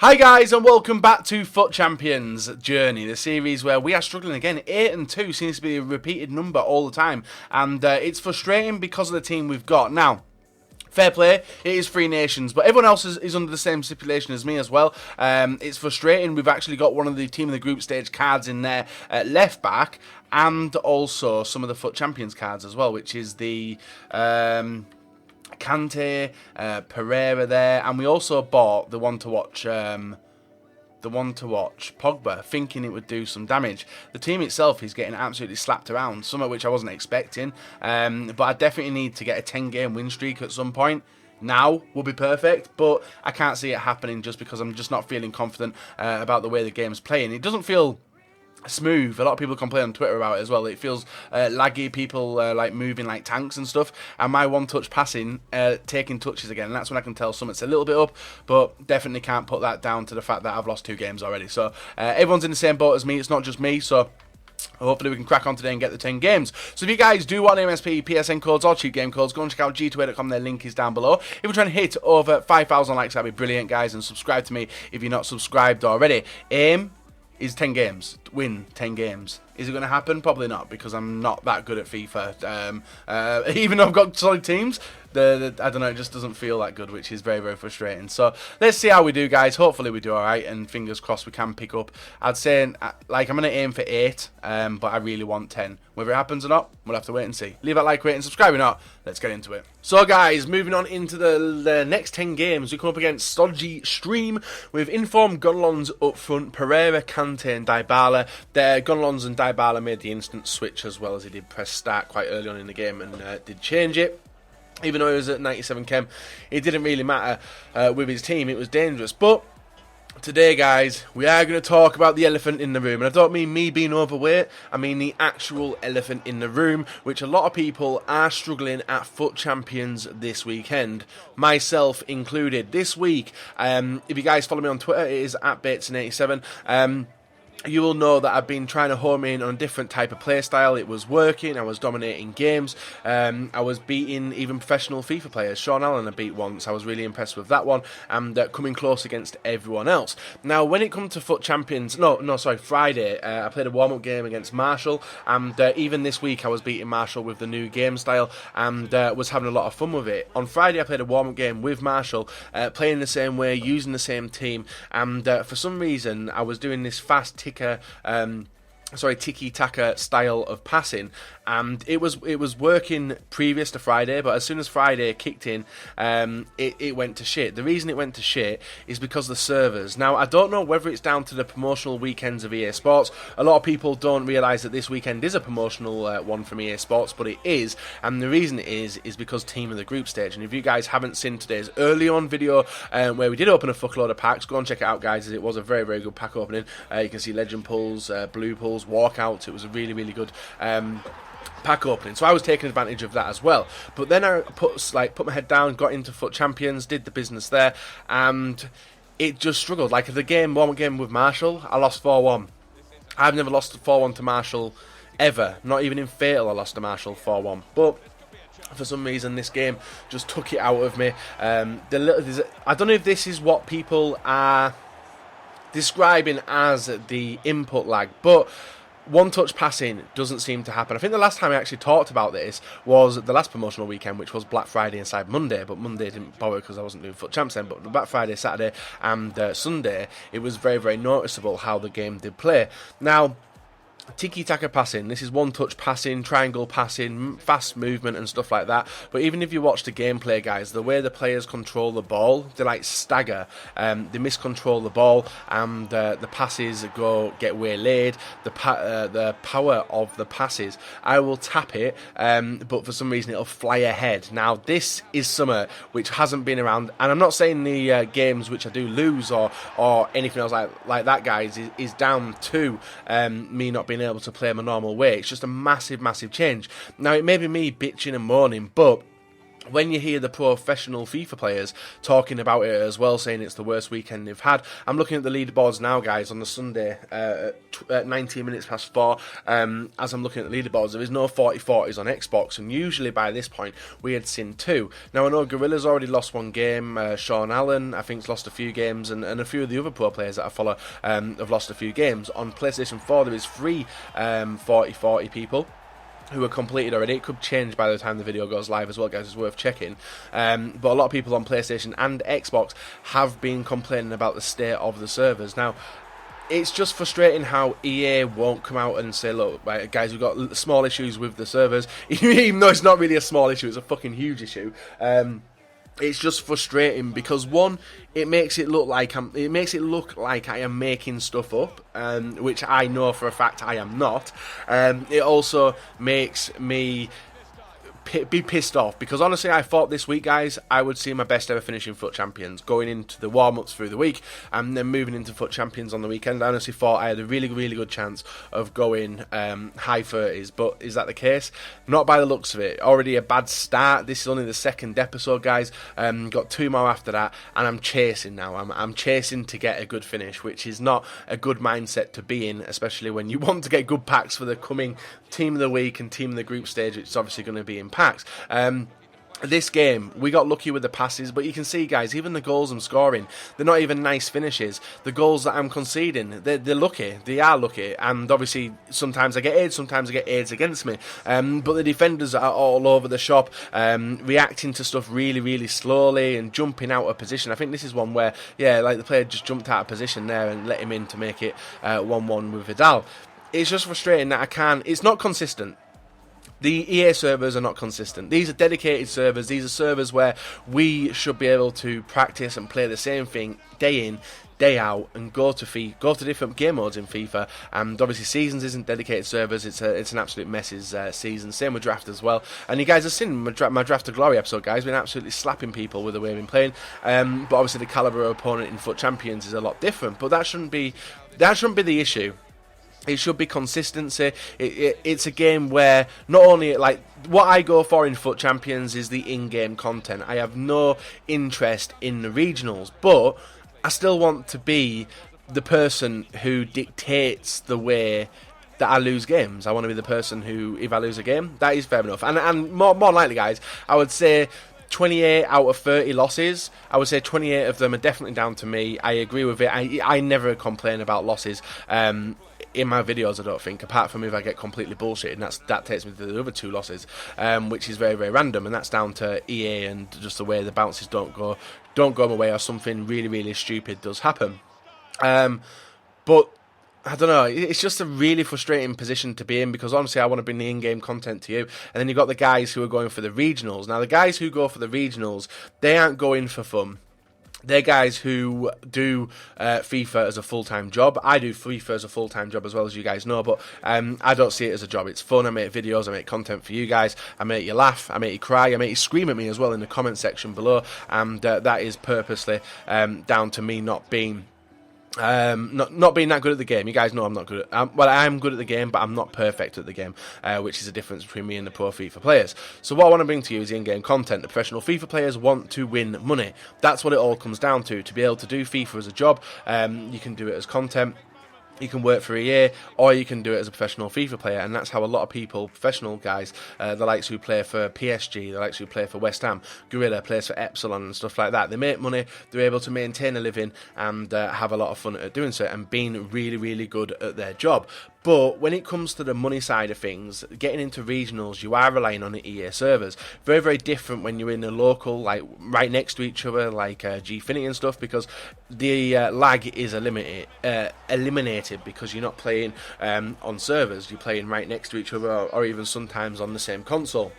Hi guys and welcome back to FUT Champions Journey, the series where we are struggling again. 8 and 2 seems to be a repeated number all the time, and it's frustrating because of the team we've got. Now, fair play, it is 3 nations, but everyone else is under the same stipulation as me as well. It's frustrating. We've actually got one of the team of the group stage cards in there at left back, and also some of the FUT Champions cards as well, which is the Kante, Pereira there, and we also bought the one to watch Pogba, thinking it would do some damage. The team itself is getting absolutely slapped around, something which I wasn't expecting, but I definitely need to get a 10-game win streak at some point. Now will be perfect, but I can't see it happening just because I'm just not feeling confident about the way the game's playing. It doesn't feel smooth. A lot of people complain on Twitter about it as well. It feels laggy, people like moving like tanks and stuff, and my one-touch passing taking touches again, and that's when I can tell something's a little bit up, but definitely can't put that down to the fact that I've lost 2 games already. So everyone's in the same boat as me, it's not just me, so hopefully we can crack on today and get the 10 games. So if you guys do want MSP, PSN codes or cheap game codes, go and check out g2a.com, their link is down below. If we're trying to hit over 5,000 likes, that'd be brilliant, guys, and subscribe to me if you're not subscribed already. Aim is 10 games, win 10 games. Is it going to happen? Probably not, because I'm not that good at FIFA. Even though I've got solid teams, I don't know, it just doesn't feel that good, which is very, very frustrating. So let's see how we do, guys. Hopefully we do alright, and fingers crossed we can pick up. I'd say, like, I'm going to aim for 8, but I really want 10. Whether it happens or not, we'll have to wait and see. Leave that like, rate, and subscribe or not. Let's get into it. So, guys, moving on into the next 10 games, we come up against Stodgy Stream with informed Gunlons up front, Pereira, Kante, and DYBALA. Their Gunlons and DYBALA made the instant switch as well, as he did press start quite early on in the game and did change it. Even though he was at 97 chem, it didn't really matter with his team. It was dangerous. But today, guys, we are going to talk about the elephant in the room. And I don't mean me being overweight. I mean the actual elephant in the room, which a lot of people are struggling at FUT Champions this weekend, myself included. This week, if you guys follow me on Twitter, it is at Bateson87. You will know that I've been trying to home in on a different type of playstyle. It was working. I was dominating games. I was beating even professional FIFA players. Sean Allen I beat once. I was really impressed with that one. And coming close against everyone else. Now, when it comes to FUT Champions... Friday, I played a warm-up game against Marshall. And even this week, I was beating Marshall with the new game style. And was having a lot of fun with it. On Friday, I played a warm-up game with Marshall. Playing the same way, using the same team. And for some reason, I was doing this fast tiki-taka style of passing, and it was working previous to Friday, but as soon as Friday kicked in, it went to shit. The reason it went to shit is because of the servers. Now, I don't know whether it's down to the promotional weekends of EA Sports. A lot of people don't realise that this weekend is a promotional one from EA Sports, but it is, and the reason it is because team of the group stage. And if you guys haven't seen today's early on video where we did open a fuckload of packs, go and check it out, guys, as it was a very, very good pack opening. You can see legend pulls, blue pulls, walkouts. It was a really, really good pack opening, so I was taking advantage of that as well. But then I put my head down, got into FUT Champions, did the business there, and it just struggled. Like one game with Marshall, I lost 4-1. I've never lost 4-1 to Marshall ever. Not even in Fatal I lost to Marshall 4-1. But for some reason this game just took it out of me. I don't know if this is what people are describing as the input lag, but one-touch passing doesn't seem to happen. I think the last time I actually talked about this was the last promotional weekend, which was Black Friday and Cyber Monday, but Monday didn't bother because I wasn't doing FUT Champs then, but Black Friday, Saturday and Sunday, it was very, very noticeable how the game did play. Now, tiki-taka passing, this is one-touch passing, triangle passing, fast movement and stuff like that. But even if you watch the gameplay, guys, the way the players control the ball, they like stagger, they miscontrol the ball, and the passes get waylaid. The power of the passes, I will tap it, but for some reason it'll fly ahead. Now, this is something which hasn't been around, and I'm not saying the games which I do lose or anything else like that, guys, is down to me not being able to play my normal way. It's just a massive, massive change. Now, it may be me bitching and moaning, but when you hear the professional FIFA players talking about it as well, saying it's the worst weekend they've had. I'm looking at the leaderboards now, guys, on the Sunday at 19 minutes past 4. As I'm looking at the leaderboards, there is no 40-40s on Xbox, and usually by this point we had seen 2. Now, I know Gorilla's already lost 1 game. Sean Allen, I think, has lost a few games, and a few of the other pro players that I follow have lost a few games. On PlayStation 4, there is 3 40-40 people who are completed already. It could change by the time the video goes live as well, guys. It's worth checking. But a lot of people on PlayStation and Xbox have been complaining about the state of the servers. Now, it's just frustrating how EA won't come out and say, look, right, guys, we've got small issues with the servers. Even though it's not really a small issue, it's a fucking huge issue. It's just frustrating because, one, it makes it look like I am making stuff up, which I know for a fact I am not. It also makes me be pissed off because, honestly, I thought this week, guys, I would see my best ever finish in FUT Champions going into the warm-ups through the week and then moving into FUT Champions on the weekend. I honestly thought I had a really good chance of going high 30s, but is that the case? Not by the looks of it. Already a bad start. This is only the 2nd episode, guys. Got 2 more after that, and I'm chasing now. I'm chasing to get a good finish, which is not a good mindset to be in, especially when you want to get good packs for the coming Team of the Week and Team of the Group stage, which is obviously going to be in packs. This game, we got lucky with the passes, but you can see, guys, even the goals I'm scoring, they're not even nice finishes. The goals that I'm conceding, they're lucky. They are lucky, and obviously sometimes I get aids, sometimes I get aids against me. But the defenders are all over the shop, reacting to stuff really slowly and jumping out of position. I think this is one where, yeah, like the player just jumped out of position there and let him in to make it 1-1 with Vidal. It's just frustrating that I can't. It's not consistent. The EA servers are not consistent. These are dedicated servers. These are servers where we should be able to practice and play the same thing day in, day out, and go to different game modes in FIFA. And obviously, Seasons isn't dedicated servers. It's an absolute messes season. Same with Draft as well. And you guys have seen my Draft to Glory episode, guys. Been absolutely slapping people with the way I've been playing. But obviously, the caliber of opponent in FUT Champions is a lot different. But that shouldn't be the issue. It should be consistency. It's a game where not only, like, what I go for in FUT Champions is the in-game content. I have no interest in the regionals, but I still want to be the person who dictates the way that I lose games. I want to be the person who, if I lose a game, that is fair enough. And more likely, guys, I would say 28 out of 30 losses, I would say 28 of them are definitely down to me. I agree with it. I never complain about losses in my videos, I don't think, apart from if I get completely bullshit, and that takes me to the other 2 losses, which is very random, and that's down to EA and just the way the bounces don't go my way, or something really stupid does happen. But I don't know, it's just a really frustrating position to be in, because honestly I want to bring the in-game content to you, and then you've got the guys who are going for the regionals. Now, the guys who go for the regionals, they aren't going for fun. They're guys who do FIFA as a full-time job. I do FIFA as a full-time job as well, as you guys know, but I don't see it as a job. It's fun. I make videos, I make content for you guys, I make you laugh, I make you cry, I make you scream at me as well in the comment section below, and that is purposely down to me not being that good at the game. You guys know I'm not good at well, I am good at the game, but I'm not perfect at the game, which is the difference between me and the pro FIFA players. So what I want to bring to you is in-game content. The professional FIFA players want to win money. That's what it all comes down to be able to do FIFA as a job. You can do it as content. You can work for a year, or you can do it as a professional FIFA player, and that's how a lot of people, professional guys, the likes who play for PSG, the likes who play for West Ham, Gorilla plays for Epsilon and stuff like that. They make money, they're able to maintain a living, and have a lot of fun at doing so, and being really good at their job. But when it comes to the money side of things, getting into regionals, you are relying on the EA servers. Very different when you're in a local, like right next to each other, like Gfinity and stuff, because the lag is eliminated because you're not playing on servers. You're playing right next to each other, or even sometimes on the same console.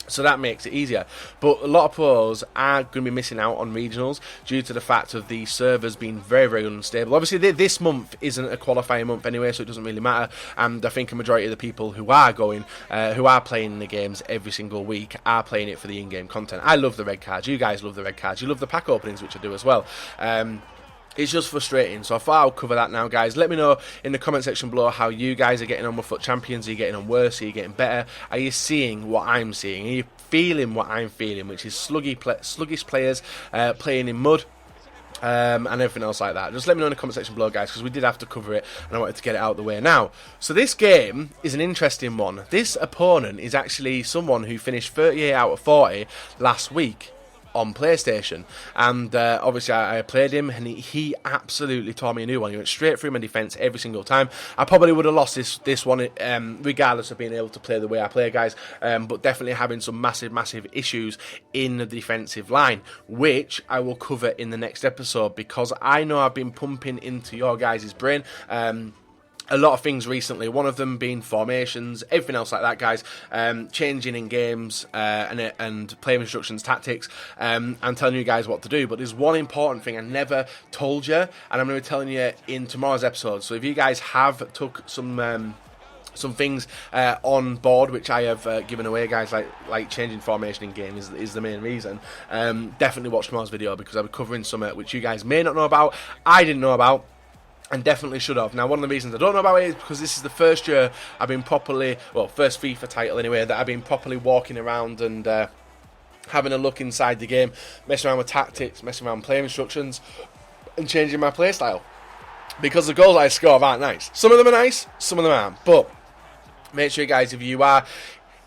So that makes it easier. But a lot of pros are going to be missing out on regionals due to the fact of the servers being very unstable. Obviously, this month isn't a qualifying month anyway, so it doesn't really matter. And I think a majority of the people who are going, who are playing the games every single week, are playing it for the in-game content. I love the red cards. You guys love the red cards. You love the pack openings, which I do as well. It's just frustrating, so I thought I'll cover that now, guys. Let me know in the comment section below how you guys are getting on with FUT Champions. Are you getting on worse? Are you getting better? Are you seeing what I'm seeing? Are you feeling what I'm feeling, which is sluggish players playing in mud? And everything else like that. Just let me know in the comment section below, guys, because we did have to cover it and I wanted to get it out of the way now. So this game is an interesting one. This opponent is actually someone who finished 38 out of 40 last week on PlayStation, and obviously I played him, and he absolutely tore me a new one. He went straight through my defence every single time. I probably would have lost this one regardless of being able to play the way I play, guys, but definitely having some massive issues in the defensive line, which I will cover in the next episode, because I know I've been pumping into your guys' brain a lot of things recently, one of them being formations, everything else like that, guys, changing in games and player instructions, tactics, and telling you guys what to do. But there's one important thing I never told you, and I'm going to be telling you in tomorrow's episode. So if you guys have took some things on board, which I have given away, guys, like changing formation in game is the main reason, definitely watch tomorrow's video, because I'll be covering something which you guys may not know about, I didn't know about, and definitely should have. Now, one of the reasons I don't know about it is because this is the first year I've been properly, well, first FIFA title anyway, that I've been properly walking around and having a look inside the game, messing around with tactics, messing around with player instructions, and changing my play style. Because the goals I score aren't nice. Some of them are nice, some of them aren't. But make sure, guys, if you are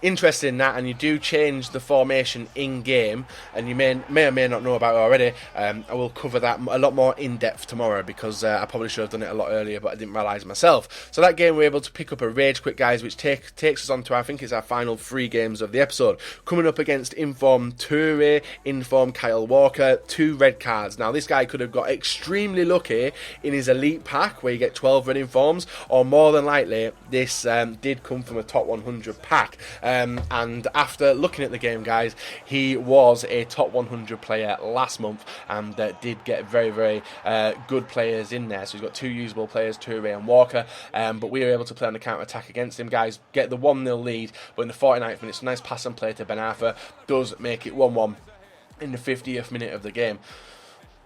interested in that and you do change the formation in game, and you may or may not know about it already, I will cover that a lot more in depth tomorrow, because I probably should have done it a lot earlier, but I didn't realise myself. So that game, we were able to pick up a rage quit, guys, which takes us on to, I think it's our final 3 games of the episode, coming up against inform Toure, inform Kyle Walker, 2 red cards. Now this guy could have got extremely lucky in his elite pack where you get 12 red informs, or more than likely this did come from a top 100 pack. And after looking at the game, guys, he was a top 100 player last month, and did get very good players in there. So he's got 2 usable players, Toure and Walker, but we were able to play on the counter-attack against him, guys, get the 1-0 lead, but in the 49th minute, a nice pass and play to Ben Arthur does make it 1-1 in the 50th minute of the game.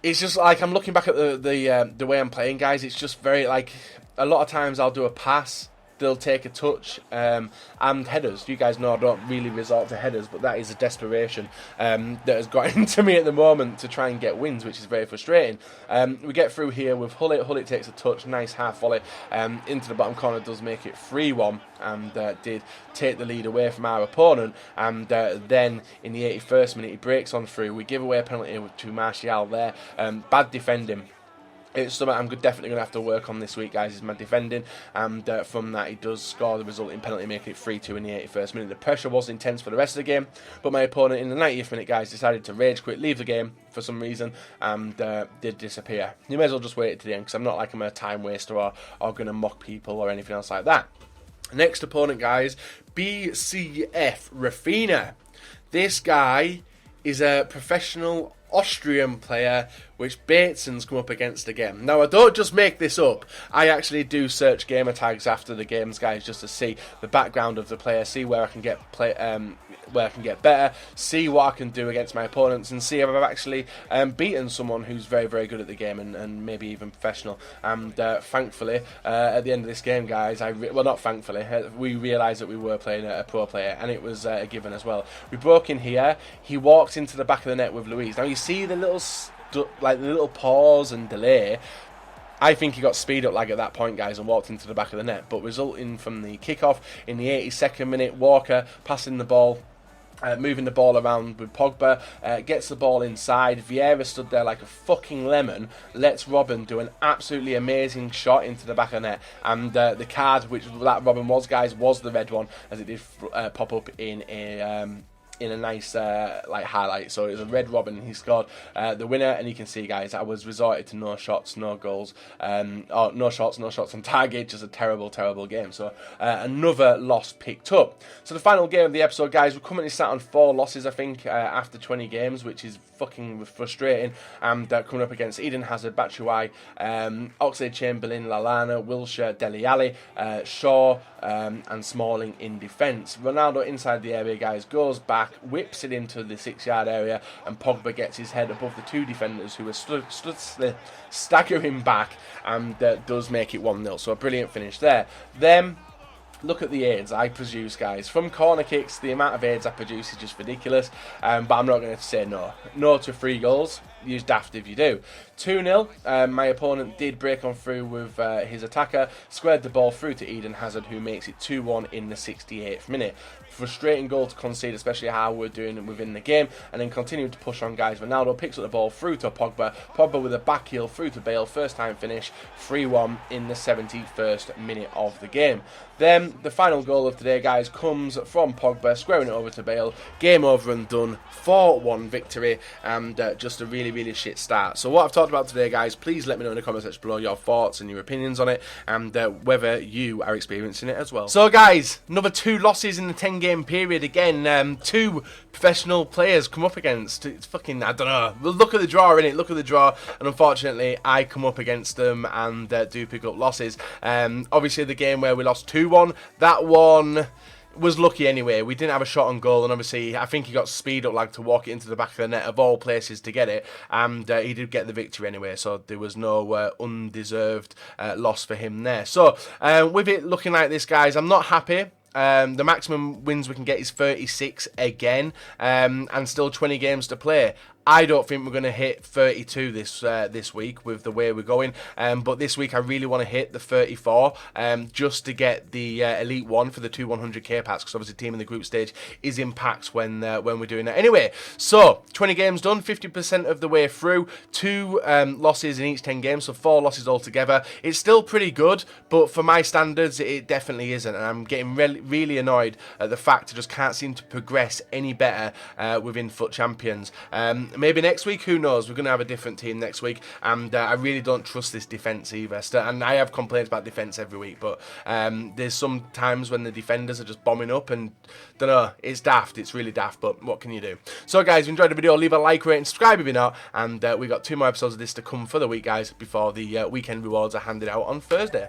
It's just like, I'm looking back at the way I'm playing, guys, it's just very, like, a lot of times I'll do a pass, they'll take a touch, and headers. You guys know I don't really resort to headers, but that is a desperation that has got into me at the moment to try and get wins, which is very frustrating. We get through here with Hullet. Hullet takes a touch, nice half volley into the bottom corner, does make it 3-1, and did take the lead away from our opponent. And then in the 81st minute, he breaks on through. We give away a penalty to Martial there. Bad defending. It's something I'm definitely going to have to work on this week, guys, is my defending, and from that he does score the resulting penalty, making it 3-2 in the 81st minute. The pressure was intense for the rest of the game, but my opponent in the 90th minute, guys, decided to rage quit, leave the game for some reason, and did disappear. You may as well just wait to the end, because I'm not like I'm a time waster or going to mock people or anything else like that. Next opponent, guys, BCF Rafinha. This guy is a professional Austrian player which Bateson's come up against again. Now, I don't just make this up. I actually do search gamer tags after the games, guys, just to see the background of the player, see where I can get better, see what I can do against my opponents, and see if I've actually beaten someone who's very good at the game, and maybe even professional. And thankfully, at the end of this game, guys, well, not thankfully, we realised that we were playing a pro player, and it was a given as well. We broke in here. He walked into the back of the net with Luis. Now, you see the little pause and delay. I think he got speed up like at that point, guys, and walked into the back of the net, but resulting from the kickoff in the 82nd minute, Walker passing the ball, moving the ball around with Pogba, gets the ball inside. Vieira stood there like a fucking lemon, lets Robben do an absolutely amazing shot into the back of the net, and the card which that Robben was, guys, was the red one, as it did pop up in a nice like highlight. So it was a red Robben. He scored the winner, and you can see, guys, I was resorted to no shots, no goals, no shots on target. Just a terrible game. So another loss picked up. So the final game of the episode, guys, we're currently sat on 4 losses, I think, after 20 games, which is fucking frustrating. And coming up against Eden Hazard, Batshuayi, Oxlade-Chamberlain, Lallana, Wilshere, Dele Alli, Shaw, and Smalling in defence. Ronaldo inside the area, guys, goes back, back, whips it into the 6-yard area, and Pogba gets his head above the 2 defenders who are staggering back, and does make it 1-0. So a brilliant finish there. Then look at the aids I produce, guys. From corner kicks, the amount of aids I produce is just ridiculous. But I'm not going to say no. No to 3 goals. Use daft if you do. 2-0. My opponent did break on through with his attacker, squared the ball through to Eden Hazard, who makes it 2-1 in the 68th minute. Frustrating goal to concede, especially how we're doing within the game, and then continuing to push on, guys. Ronaldo picks up the ball through to Pogba. Pogba with a back heel through to Bale. First time finish, 3-1 in the 71st minute of the game. Then the final goal of today, guys, comes from Pogba, squaring it over to Bale. Game over and done. 4-1 victory, and just a really shit start. So what I've talked about today, guys, please let me know in the comments section below your thoughts and your opinions on it, and whether you are experiencing it as well. So guys, another 2 losses in the 10-game period again. 2 professional players come up against. It's fucking, I don't know. Well, look at the draw, innit? Look at the draw, and unfortunately I come up against them and do pick up losses. Obviously the game where we lost 2-1, that one was lucky anyway. We didn't have a shot on goal, and obviously I think he got speed up like to walk it into the back of the net of all places to get it, and he did get the victory anyway, so there was no undeserved loss for him there. So with it looking like this, guys, I'm not happy. The maximum wins we can get is 36 again, and still 20 games to play. I don't think we're going to hit 32 this week with the way we're going, but this week I really want to hit the 34 just to get the Elite 1 for the 2 100k packs, because obviously team in the group stage is in packs when we're doing that. Anyway, so 20 games done, 50% of the way through, 2 losses in each 10 games, so 4 losses altogether. It's still pretty good, but for my standards it definitely isn't, and I'm getting really annoyed at the fact I just can't seem to progress any better within Foot Champions. Maybe next week, who knows? We're going to have a different team next week, and I really don't trust this defence either. And I have complaints about defence every week, but there's some times when the defenders are just bombing up, and don't know, it's daft. It's really daft, but what can you do? So guys, if you enjoyed the video, leave a like, rate, and subscribe if you're not, and we got 2 more episodes of this to come for the week, guys, before the weekend rewards are handed out on Thursday.